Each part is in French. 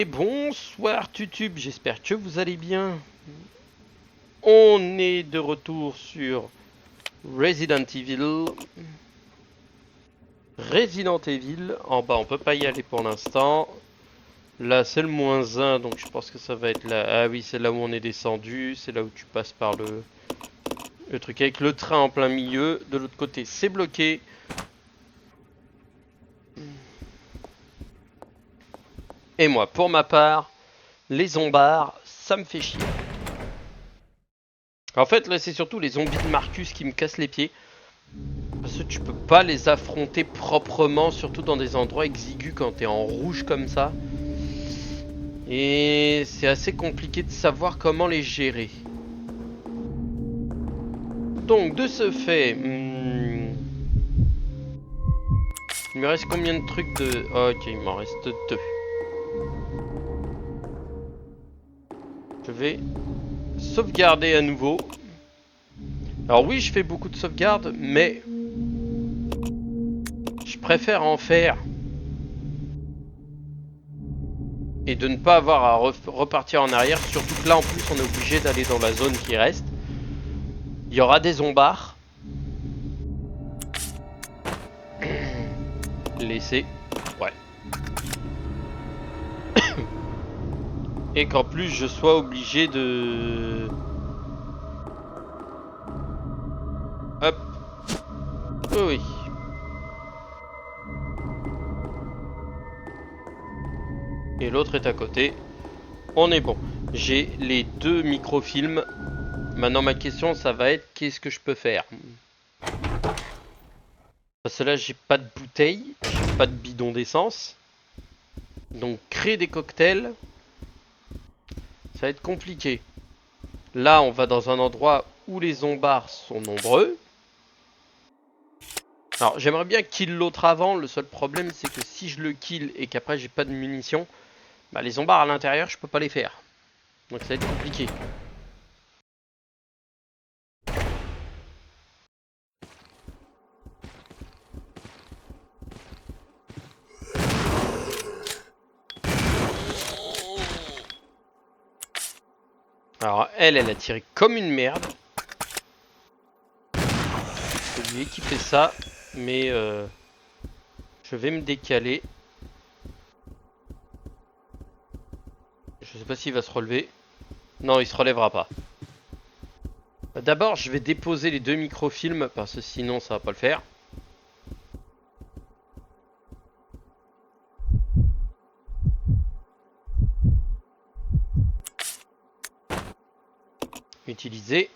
Et bonsoir YouTube, j'espère que vous allez bien. On est de retour sur Resident Evil. En bas on peut pas y aller pour l'instant. Là c'est le -1, donc je pense que ça va être là. Ah oui, c'est là où on est descendu, c'est là où tu passes par le truc avec le train en plein milieu. De l'autre côté c'est bloqué. Et moi pour ma part, les zombards, ça me fait chier. En fait là c'est surtout les zombies de Marcus qui me cassent les pieds. Parce que tu peux pas les affronter proprement, surtout dans des endroits exigus quand t'es en rouge comme ça. Et c'est assez compliqué de savoir comment les gérer. Donc de ce fait, il me reste combien de trucs de... Ok, il m'en reste 2. Je vais sauvegarder à nouveau. Alors oui, je fais beaucoup de sauvegardes, mais je préfère en faire et de ne pas avoir à repartir en arrière. Surtout que là, en plus, on est obligé d'aller dans la zone qui reste. Il y aura des zombards. Laisser. Ouais. Et qu'en plus je sois obligé de... Hop. Oh oui. Et l'autre est à côté. On est bon. J'ai les 2 microfilms. Maintenant ma question ça va être qu'est-ce que je peux faire? Parce que là j'ai pas de bouteille, j'ai pas de bidon d'essence. Donc créer des cocktails, ça va être compliqué. Là on va dans un endroit où les zombards sont nombreux. Alors j'aimerais bien kill l'autre avant, le seul problème c'est que si je le kill et qu'après j'ai pas de munitions, bah les zombards à l'intérieur je peux pas les faire. Donc ça va être compliqué. Alors elle a tiré comme une merde. Je vais lui équiper ça, mais je vais me décaler. Je sais pas s'il va se relever. Non, il se relèvera pas. D'abord, je vais déposer les 2 microfilms parce que sinon ça va pas le faire. Utiliser.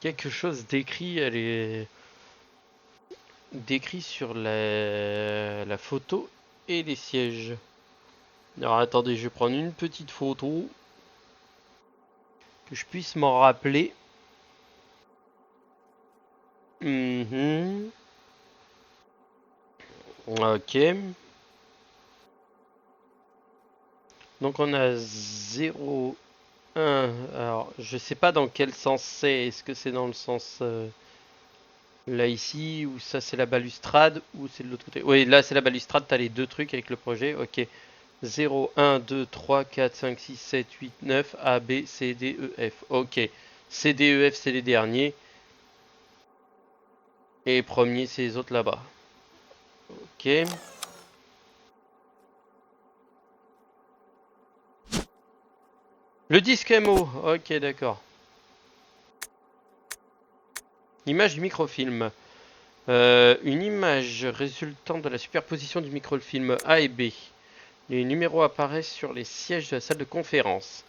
Quelque chose d'écrit, elle est décrit sur la photo et les sièges. Alors attendez, je vais prendre une petite photo que je puisse m'en rappeler. Ok. Donc on a 0, 1. Alors je sais pas dans quel sens c'est. Est-ce que c'est dans le sens là ici, ou ça c'est la balustrade, ou c'est de l'autre côté? Oui, là c'est la balustrade, t'as les 2 trucs avec le projet. Ok. 0, 1, 2, 3, 4, 5, 6, 7, 8, 9, A, B, C, D, E, F. Ok. C, D, E, F c'est les derniers. Et les premiers c'est les autres là-bas. Ok. Le disque MO. Ok, d'accord. Image du microfilm. Une image résultant de la superposition du microfilm A et B. Les numéros apparaissent sur les sièges de la salle de conférence.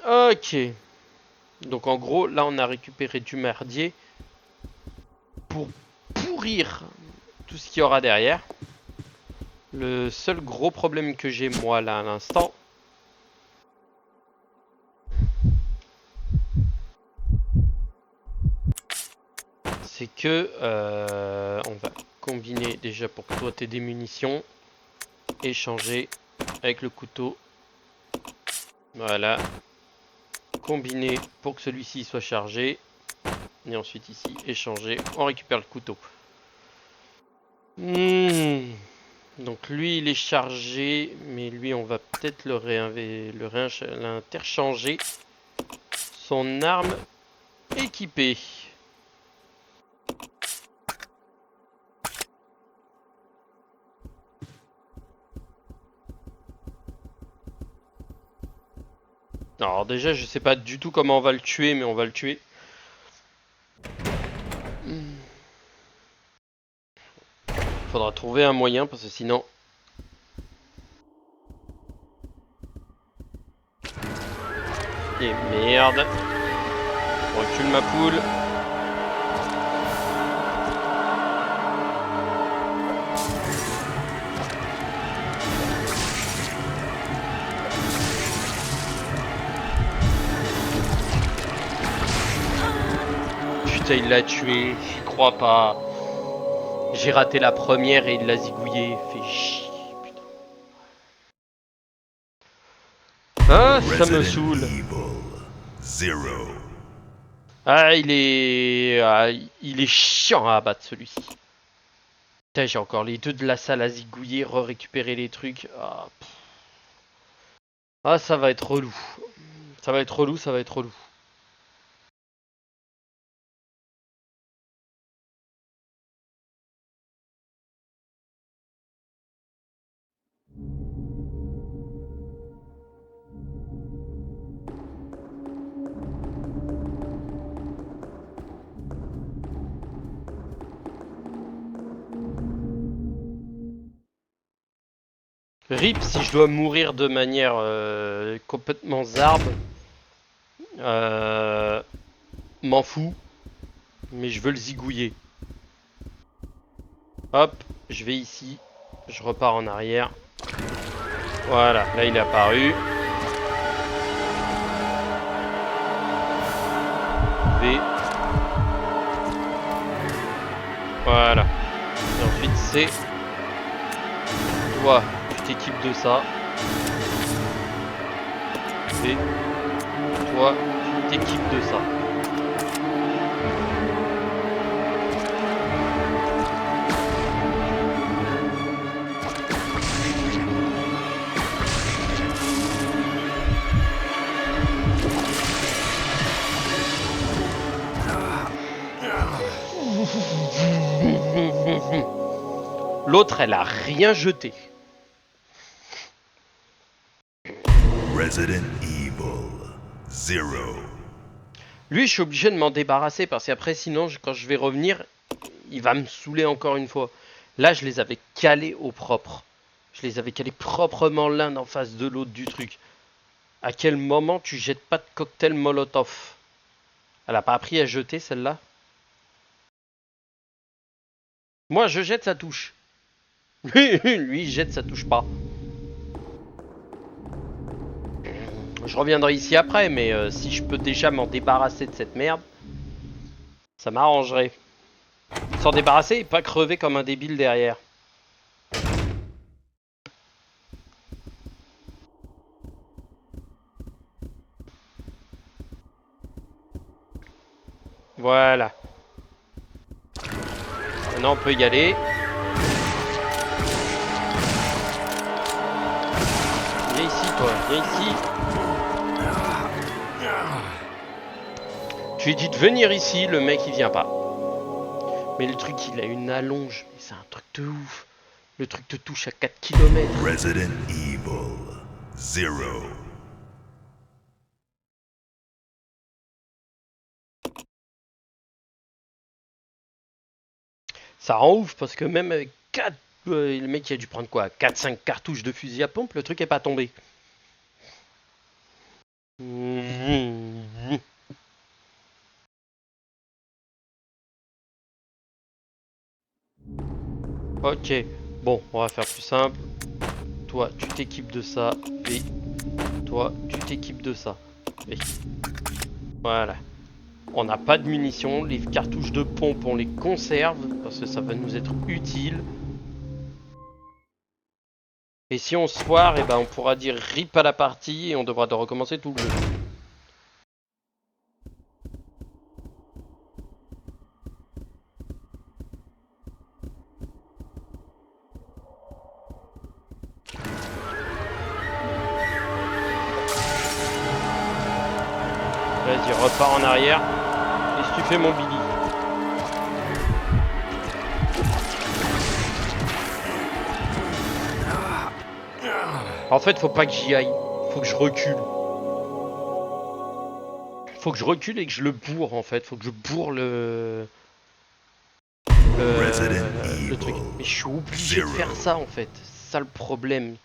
Ok. Donc en gros, là on a récupéré du merdier pour pourrir tout ce qu'il y aura derrière. Le seul gros problème que j'ai moi là à l'instant, c'est que on va combiner déjà pour que toi t'aies des munitions, échanger avec le couteau. Voilà. Combiner pour que celui-ci soit chargé. Et ensuite ici, échanger. On récupère le couteau. Donc lui, il est chargé. Mais lui, on va peut-être l'interchanger. Son arme équipée. Alors déjà, je sais pas du tout comment on va le tuer, mais on va le tuer. Faudra trouver un moyen, parce que sinon... Et merde. On recule ma poule. Putain, il l'a tué. J'y crois pas. J'ai raté la première et il l'a zigouillé. Fait chier. Putain. Ah, ça me saoule. Ah, il est chiant à abattre celui-ci. Putain, j'ai encore les deux de la salle à zigouiller, récupérer les trucs. Ah, ça va être relou. Ça va être relou, ça va être relou. RIP si je dois mourir de manière complètement zarbe. M'en fous. Mais je veux le zigouiller. Hop, je vais ici. Je repars en arrière. Voilà, là il est apparu. V. Voilà. Et ensuite c'est... Toi, tu t'équipes de ça. V. Toi, tu t'équipes de ça. L'autre, elle a rien jeté. Resident Evil 0. Lui, je suis obligé de m'en débarrasser parce qu'après, sinon, quand je vais revenir, il va me saouler encore une fois. Là, je les avais calés au propre. Je les avais calés proprement l'un en face de l'autre du truc. À quel moment tu jettes pas de cocktail Molotov? Elle a pas appris à jeter celle-là? Moi, je jette, ça touche. Lui, il jette, ça touche pas. Je reviendrai ici après, mais si je peux déjà m'en débarrasser de cette merde, ça m'arrangerait. S'en débarrasser et pas crever comme un débile derrière. Voilà. Maintenant, on peut y aller. Viens ici, toi. Viens ici. Je lui ai dit de venir ici, le mec il vient pas. Mais le truc, il a une allonge. C'est un truc de ouf. Le truc te touche à 4 km. Resident Evil 0. Ça rend ouf parce que même avec 4... le mec il a dû prendre quoi, 4-5 cartouches de fusil à pompe, le truc est pas tombé. Ok, bon, on va faire plus simple. Toi, tu t'équipes de ça. Et toi, tu t'équipes de ça. Et voilà. On n'a pas de munitions. Les cartouches de pompe, on les conserve parce que ça va nous être utile. Et si on se foire, et ben on pourra dire rip à la partie et on devra de recommencer tout le jeu. Vas-y, repars en arrière. Qu'est-ce que tu fais, mon Billy? En fait, faut pas que j'y aille. Faut que je recule. Faut que je recule et que je le bourre, en fait. Faut que je bourre le truc. Mais je suis obligé de faire ça, en fait. C'est ça le problème.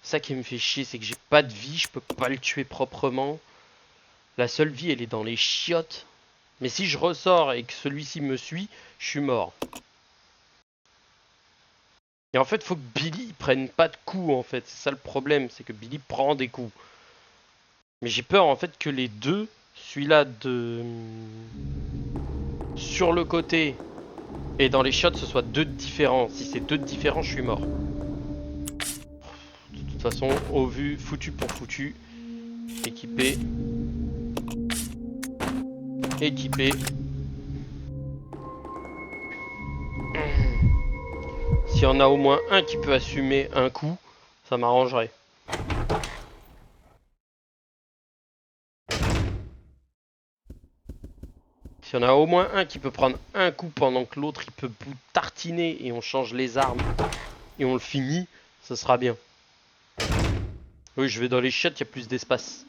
Ça qui me fait chier, c'est que j'ai pas de vie. Je peux pas le tuer proprement. La seule vie, elle est dans les chiottes. Mais si je ressors et que celui-ci me suit, je suis mort. Et en fait, faut que Billy prenne pas de coups, en fait. C'est ça le problème, c'est que Billy prend des coups. Mais j'ai peur, en fait, que les deux, celui-là de... sur le côté et dans les shots, ce soit deux différents. Si c'est deux différents, je suis mort. De toute façon, au vu, foutu pour foutu. Équipé. Équipé. S'il y en a au moins un qui peut assumer un coup, ça m'arrangerait. S'il y en a au moins un qui peut prendre un coup pendant que l'autre il peut tartiner et on change les armes et on le finit, ça sera bien. Oui, je vais dans les chiottes, il y a plus d'espace.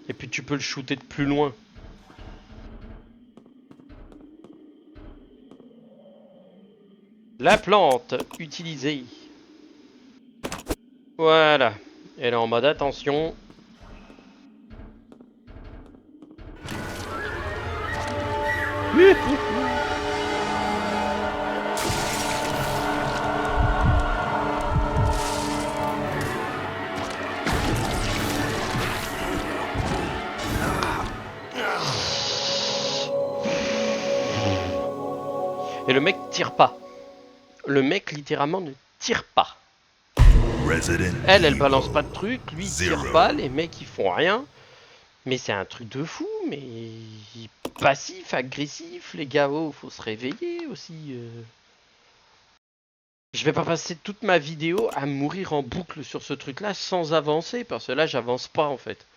Et puis tu peux le shooter de plus loin. La plante utilisée. Voilà. Elle est en mode attention. Et le mec tire pas. Le mec littéralement ne tire pas. Elle balance pas de trucs, lui il tire pas, les mecs ils font rien. Mais c'est un truc de fou, mais passif, agressif, les gars, oh, faut se réveiller aussi. Je vais pas passer toute ma vidéo à mourir en boucle sur ce truc-là sans avancer, parce que là j'avance pas en fait.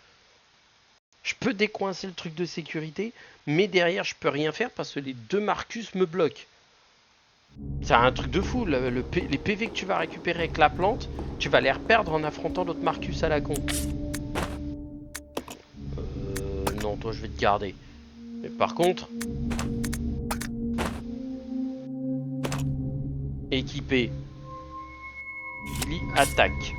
Je peux décoincer le truc de sécurité, mais derrière je peux rien faire parce que les deux Marcus me bloquent. C'est un truc de fou, les PV que tu vas récupérer avec la plante, tu vas les reperdre en affrontant l'autre Marcus à la con. Non, toi je vais te garder. Mais par contre... Équipé. Billy attaque.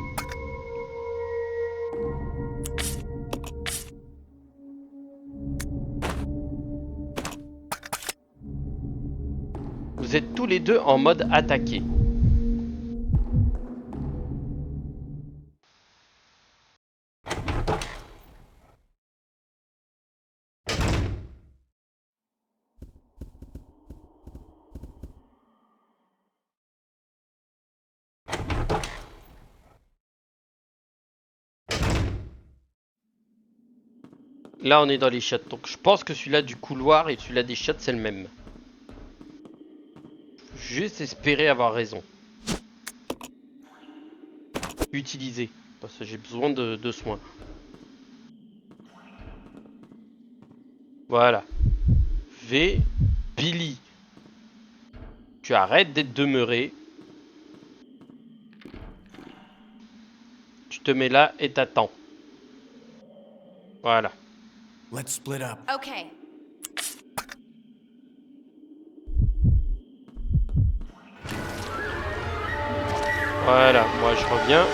Vous êtes tous les deux en mode attaqué. Là on est dans les chiottes, donc je pense que celui-là du couloir et celui-là des chiottes c'est le même. Juste espérer avoir raison. Utiliser, parce que j'ai besoin de soins. Voilà. V. Billy. Tu arrêtes d'être demeuré. Tu te mets là et t'attends. Voilà. Let's split up. Okay. Voilà, moi je reviens.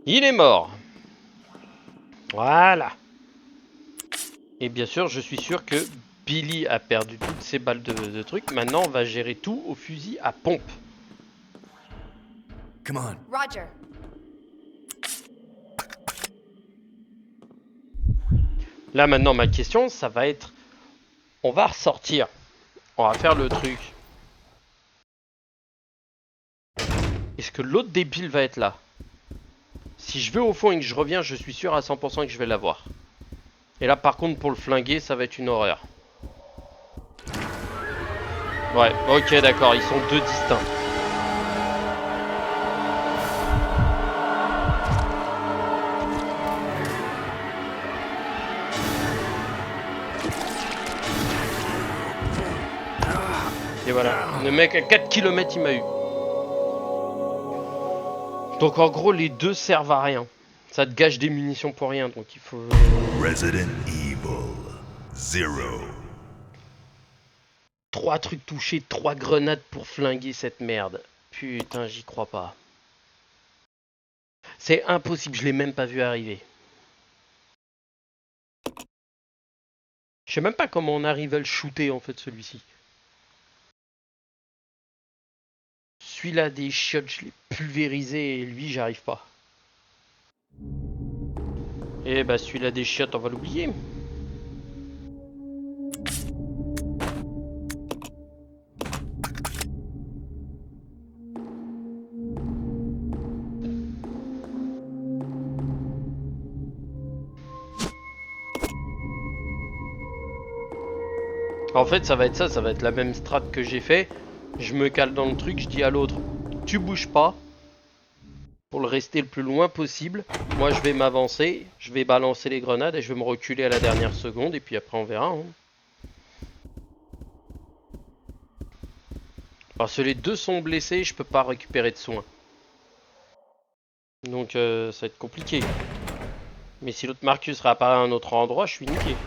Il est mort. Voilà. Et bien sûr, je suis sûr que Billy a perdu toutes ses balles de trucs. Maintenant, on va gérer tout au fusil à pompe. Come on. Roger. Là maintenant ma question ça va être, on va ressortir, on va faire le truc. Est-ce que l'autre débile va être là? Si je vais au fond et que je reviens, je suis sûr à 100% que je vais l'avoir. Et là par contre pour le flinguer ça va être une horreur. Ouais, ok d'accord, ils sont deux distincts. Et voilà, le mec à 4 km il m'a eu. Donc en gros les deux servent à rien. Ça te gâche des munitions pour rien, donc il faut... Resident Evil 0. 3 trucs touchés, 3 grenades pour flinguer cette merde. Putain, j'y crois pas. C'est impossible, je l'ai même pas vu arriver. Je sais même pas comment on arrive à le shooter en fait celui-ci. Celui-là des shots, je l'ai pulvérisé et lui j'arrive pas. Et bah celui-là des shots, on va l'oublier. En fait ça va être ça, ça va être la même strat que j'ai fait. Je me cale dans le truc, je dis à l'autre, tu bouges pas. Pour le rester le plus loin possible. Moi je vais m'avancer, je vais balancer les grenades et je vais me reculer à la dernière seconde et puis après on verra. Hein. Parce que les deux sont blessés, je peux pas récupérer de soins. Donc ça va être compliqué. Mais si l'autre Marcus réapparaît à un autre endroit, je suis niqué.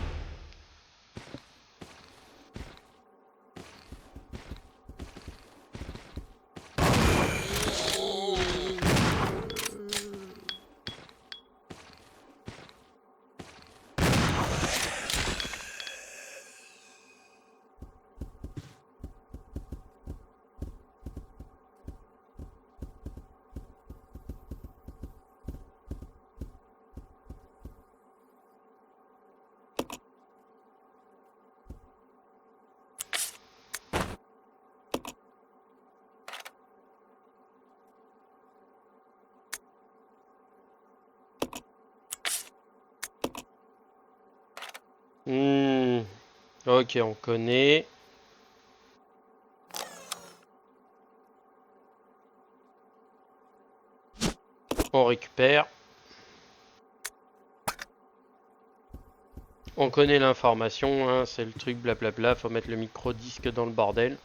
Ok, on connaît. On récupère. On connaît l'information, hein, c'est le truc blablabla, faut mettre le micro-disque dans le bordel.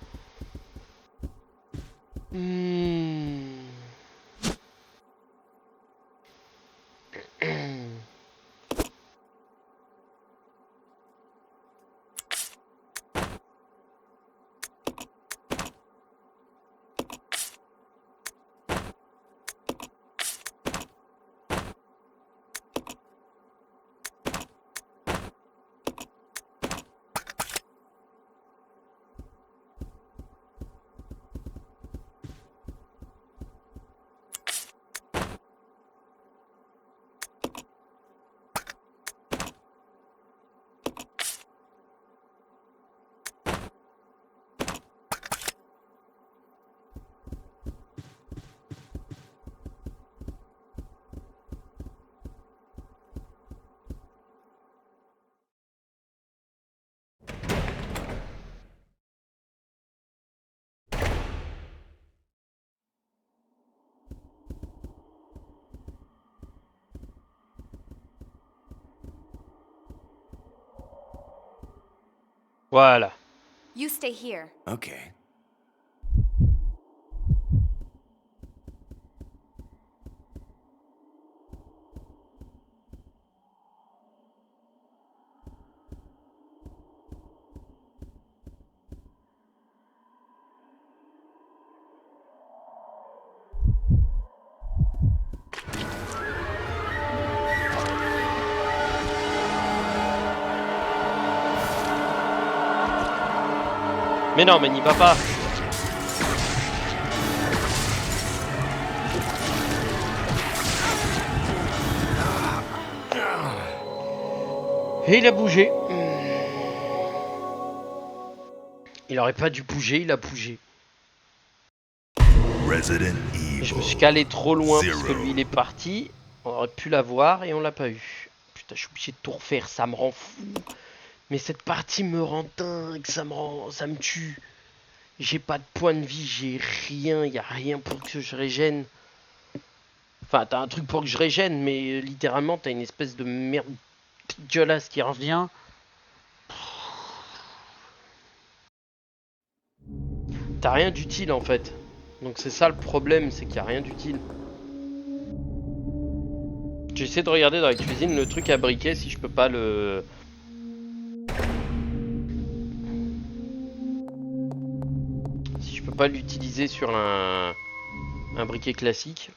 Voilà. You stay here. Okay. Mais non, mais n'y va pas. Et il a bougé. Il aurait pas dû bouger, il a bougé. Resident Et je me Evil. suis calé trop loin parce que Zero. lui il est parti. On aurait pu l'avoir et on l'a pas eu. Putain, je suis obligé de tout refaire, ça me rend fou. Mais cette partie me rend dingue, ça me tue. J'ai pas de point de vie, j'ai rien, y a rien pour que je régène. Enfin, t'as un truc pour que je régène, mais littéralement t'as une espèce de merde dégueulasse qui revient. T'as rien d'utile en fait. Donc c'est ça le problème, c'est qu'il y a rien d'utile. J'essaie de regarder dans la cuisine le truc à briquet si je peux pas le... Si je peux pas l'utiliser sur un briquet classique.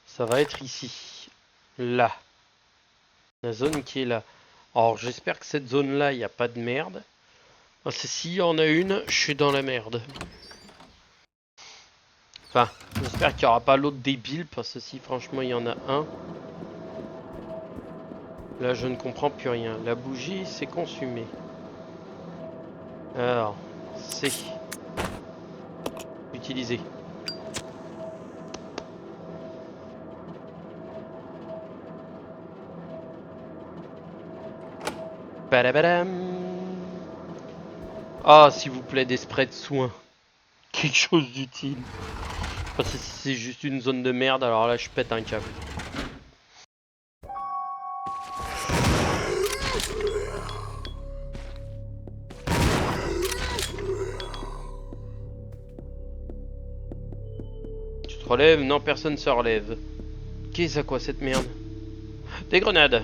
Ça va être ici. Là. La zone qui est là. Alors j'espère que cette zone là, il n'y a pas de merde. Parce que s'il y en a une, je suis dans la merde. Enfin, j'espère qu'il n'y aura pas l'autre débile. Parce que si franchement il y en a un. Là je ne comprends plus rien. La bougie s'est consumée. Alors, c'est utilisé. Badabadam. Ah, s'il vous plaît, des sprays de soins. Quelque chose d'utile. Parce que si c'est juste une zone de merde, alors là je pète un câble. Tu te relèves? Non, personne se relève. Qu'est-ce à quoi cette merde? Des grenades.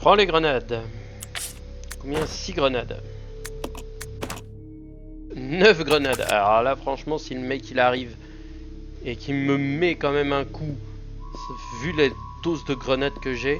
Prends les grenades. Combien? 6 grenades. 9 grenades. Alors là, franchement, si le mec il arrive et qu'il me met quand même un coup, vu la dose de grenades que j'ai.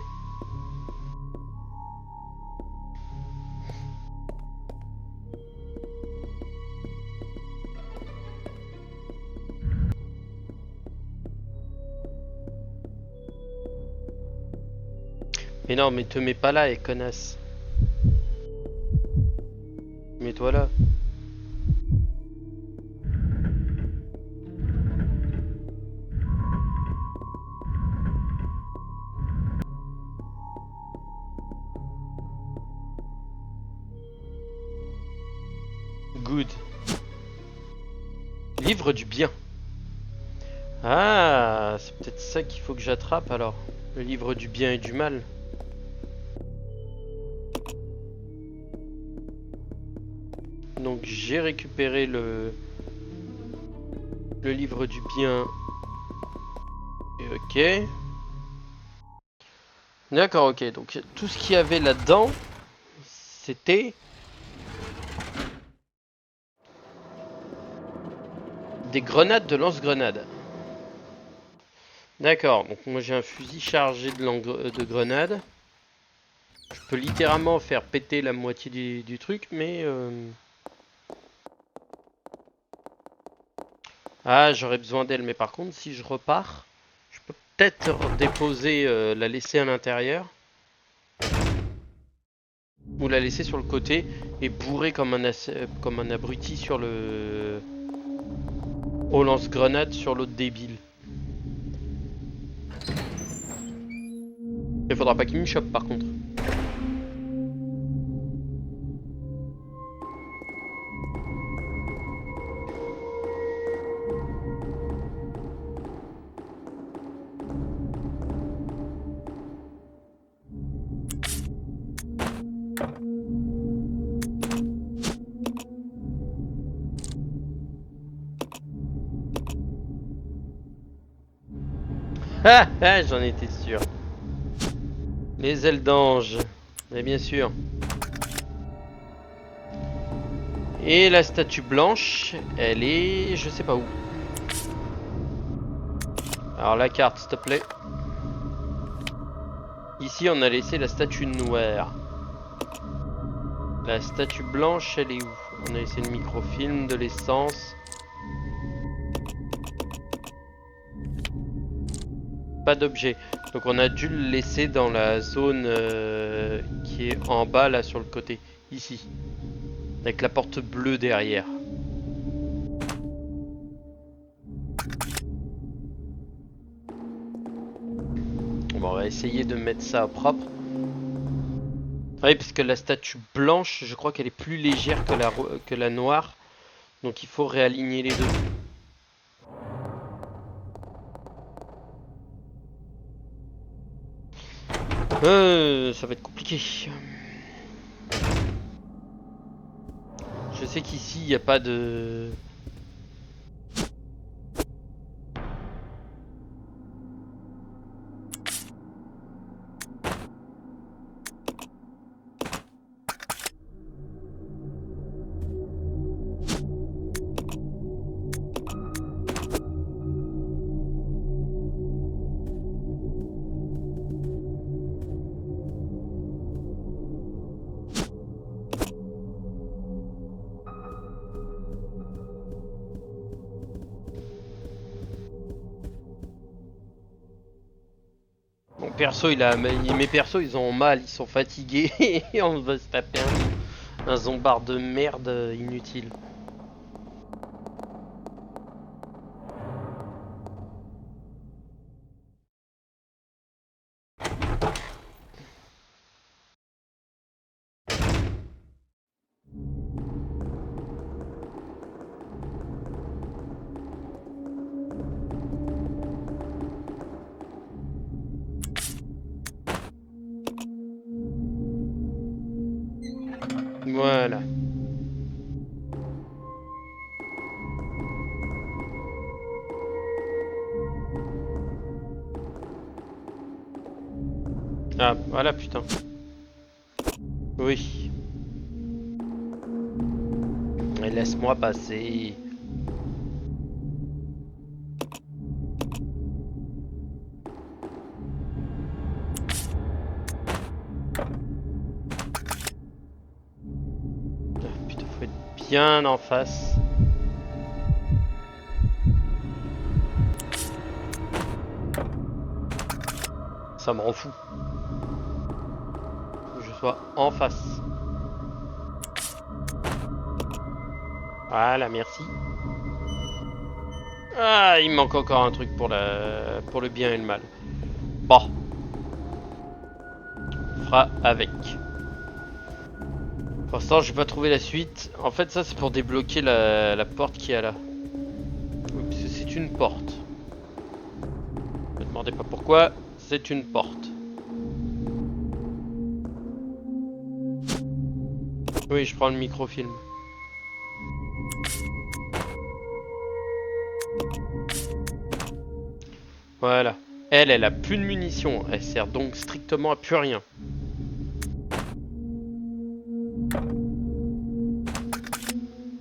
Mais non, mais te mets pas là, et connasse. Mets-toi là. Good. Livre du bien. Ah, c'est peut-être ça qu'il faut que j'attrape alors. Le livre du bien et du mal. Donc j'ai récupéré le livre du bien. Et ok. D'accord, ok. Donc tout ce qu'il y avait là-dedans, c'était des grenades de lance-grenades. D'accord, donc moi j'ai un fusil chargé de grenades. Je peux littéralement faire péter la moitié du truc, mais... Ah, j'aurais besoin d'elle, mais par contre, si je repars, je peux peut-être déposer, la laisser à l'intérieur. Ou la laisser sur le côté et bourrer comme un abruti sur le... au lance-grenade sur l'autre débile. Il faudra pas qu'il me chope par contre. Ah ah, j'en étais sûr. Les ailes d'ange. Mais bien sûr. Et la statue blanche, elle est... je sais pas où. Alors la carte, s'il te plaît. Ici, on a laissé la statue noire. La statue blanche, elle est où? On a laissé le microfilm, de l'essence. Pas d'objet. Donc on a dû le laisser dans la zone qui est en bas, là, sur le côté. Ici. Avec la porte bleue derrière. Bon, on va essayer de mettre ça propre. Oui, parce que la statue blanche, je crois qu'elle est plus légère que la noire. Donc il faut réaligner les deux. Ça va être compliqué. Je sais qu'ici, il n'y a pas de... Mon perso, mes persos, ils ont mal, ils sont fatigués et on va se taper un zombard de merde inutile. Voilà. Ah, voilà, putain. Oui. Et laisse-moi passer. Ah, putain, faut être bien en face. Ça me rend fou. Faut que je sois en face. Voilà, merci. Ah, il me manque encore un truc pour le bien et le mal. Bon. On fera avec. Pour l'instant, j'ai pas trouvé la suite. En fait, ça, c'est pour débloquer la porte qu'il y a là. Oui, parce que c'est une porte. Ne me demandez pas pourquoi, c'est une porte. Oui, je prends le microfilm. Voilà. Elle a plus de munitions. Elle sert donc strictement à plus rien.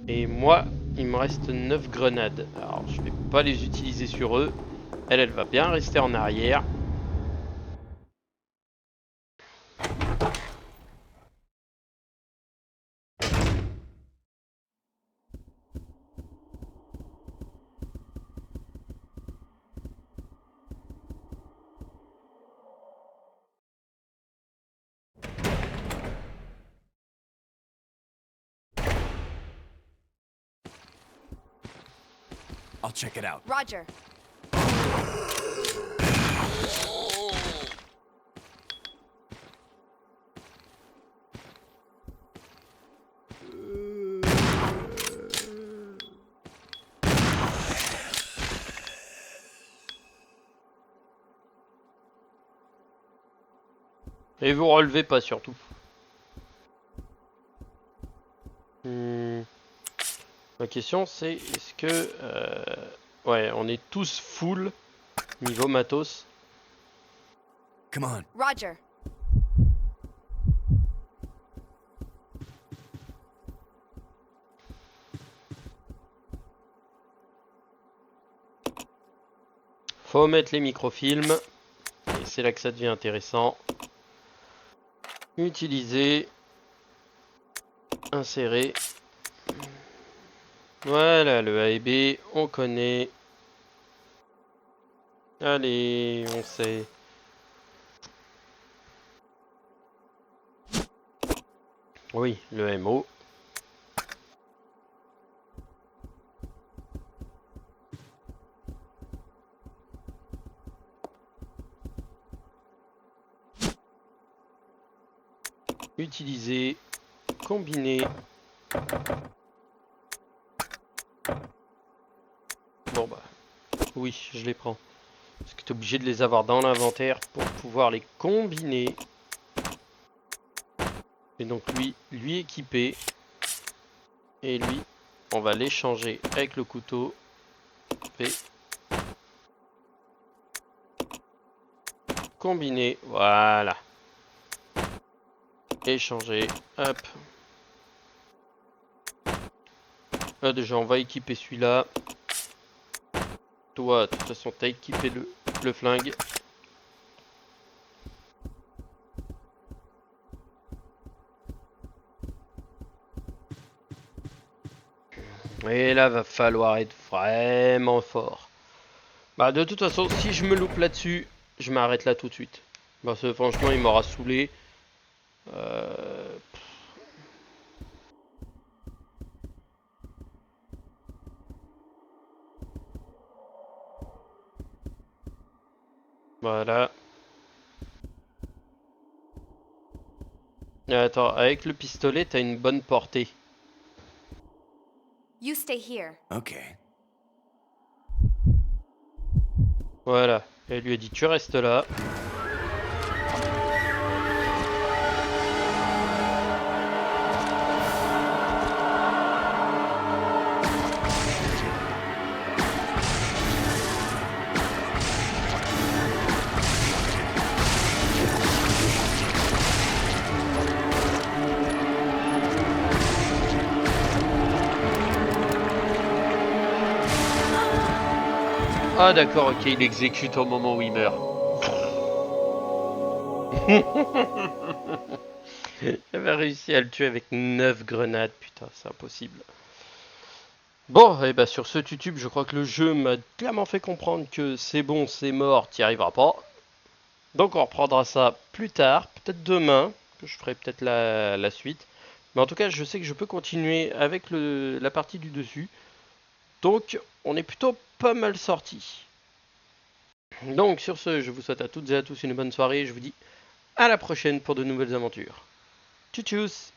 Et moi, il me reste 9 grenades. Alors, je vais pas les utiliser sur eux. Elle va bien rester en arrière. I'll check it out. Roger. Et vous relevez pas surtout. Ma question c'est est-ce que ouais, on est tous full niveau matos. Come on. Roger. Faut mettre les microfilms et c'est là que ça devient intéressant. Utiliser, insérer. Voilà, le A et B, on connaît. Allez, on sait. Oui, le MO. Utiliser, combiner. Bon bah, oui, je les prends. Parce que tu es obligé de les avoir dans l'inventaire pour pouvoir les combiner. Et donc lui équipé. Et lui, on va l'échanger avec le couteau. Et combiner, voilà. Échanger, hop. Là déjà on va équiper celui-là. Toi, de toute façon t'as équipé le flingue. Et là va falloir être vraiment fort. Bah de toute façon si je me loupe là-dessus, je m'arrête là tout de suite. Parce que franchement il m'aura saoulé. Voilà. Attends, avec le pistolet, t'as une bonne portée. You stay here. Okay. Voilà. Elle lui a dit tu restes là. Ah d'accord, ok, il exécute au moment où il meurt. J'avais réussi à le tuer avec 9 grenades, putain, c'est impossible. Bon, et bah sur ce YouTube, je crois que le jeu m'a clairement fait comprendre que c'est bon, c'est mort, t'y arriveras pas. Donc on reprendra ça plus tard, peut-être demain, que je ferai peut-être la suite. Mais en tout cas, je sais que je peux continuer avec la partie du dessus. Donc on est plutôt pas mal sorti. Donc sur ce, je vous souhaite à toutes et à tous une bonne soirée et je vous dis à la prochaine pour de nouvelles aventures. Tchuss tchuss.